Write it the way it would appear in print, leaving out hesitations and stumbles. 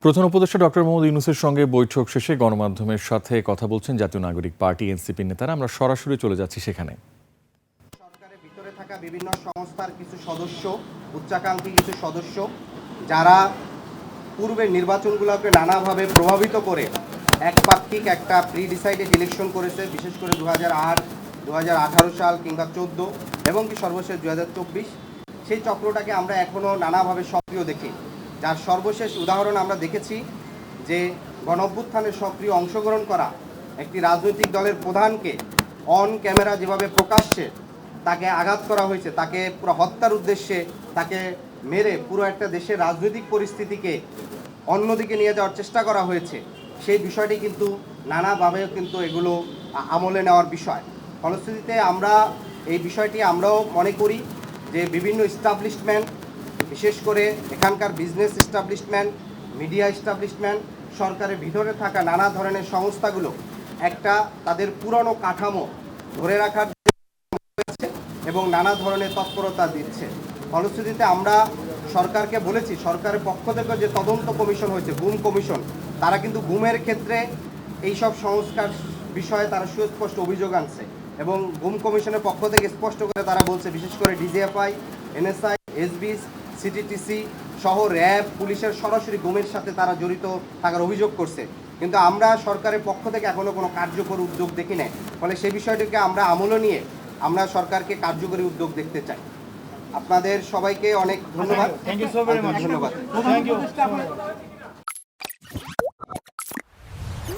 প্রধান উপদেষ্টা ডক্টর মোহাম্মদ ইউনূসের সঙ্গে বৈঠক শেষে গণমাধ্যমের সাথে কথা বলছেন জাতীয় নাগরিক পার্টি এনসিপির নেতারা। আমরা সরাসরি চলে যাচ্ছি সেখানে। সরকারের ভিতরে থাকা বিভিন্ন সংস্থার কিছু সদস্য, উচ্চাকাঙ্ক্ষী কিছু সদস্য, যারা পূর্বের নির্বাচনগুলোকে নানাভাবে প্রভাবিত করে একপাক্ষিক একটা প্রি ডিসাইডেড ইলেকশন করেছে, বিশেষ করে 2008, 2018 সাল কিংবা 14 এবং কি সর্বশেষ 2024, সেই চক্রটাকে আমরা এখনও নানাভাবে সক্রিয় দেখি। যার সর্বশেষ উদাহরণ আমরা দেখেছি যে গণঅভ্যুত্থানে সক্রিয় অংশগ্রহণ করা একটি রাজনৈতিক দলের প্রধানকে অন ক্যামেরা যেভাবে প্রকাশ্যে তাকে আঘাত করা হয়েছে, তাকে পুরো হত্যার উদ্দেশ্যে তাকে মেরে পুরো একটা দেশের রাজনৈতিক পরিস্থিতিকে অন্যদিকে নিয়ে যাওয়ার চেষ্টা করা হয়েছে। সেই বিষয়টি কিন্তু নানাভাবে কিন্তু এগুলো আমলে নেওয়ার বিষয়। ফলশ্রুতিতে আমরা এই বিষয়টি আমরাও মনে করি যে বিভিন্ন এস্টাবলিশমেন্ট, বিশেষ করে এখানকার বিজনেস এস্টাবলিশমেন্ট, মিডিয়া এস্টাবলিশমেন্ট, সরকারের ভিতরে থাকা নানা ধরনের সংস্থাগুলো একটা তাদের পুরনো কাঠামো ধরে রাখার এবং নানা ধরনের তৎপরতা দিচ্ছে। ফলশ্রুতিতে আমরা সরকারকে বলেছি, সরকারের পক্ষ থেকে যে তদন্ত কমিশন হয়েছে, গুম কমিশন, তারা কিন্তু গুমের ক্ষেত্রে এইসব সংস্কার বিষয়ে তারা সুস্পষ্ট অভিযোগ আনছে এবং গুম কমিশনের পক্ষ থেকে স্পষ্ট করে তারা বলছে, বিশেষ করে ডিজিএফআই, এনএসআই, এসবিস, সিটিটিসি সহ র্যাব, পুলিশের সরাসরি গুমের সাথে তারা জড়িত থাকার অভিযোগ করছে। কিন্তু আমরা সরকারের পক্ষ থেকে এখনও কোনো কার্যকর উদ্যোগ দেখি নাই। ফলে সেই বিষয়টিকে আমরা আমলে নিয়ে আমরা সরকারকে কার্যকরী উদ্যোগ দেখতে চাই। আপনাদের সবাইকে অনেক ধন্যবাদ। Thank you so very much. ধন্যবাদ। Thank you.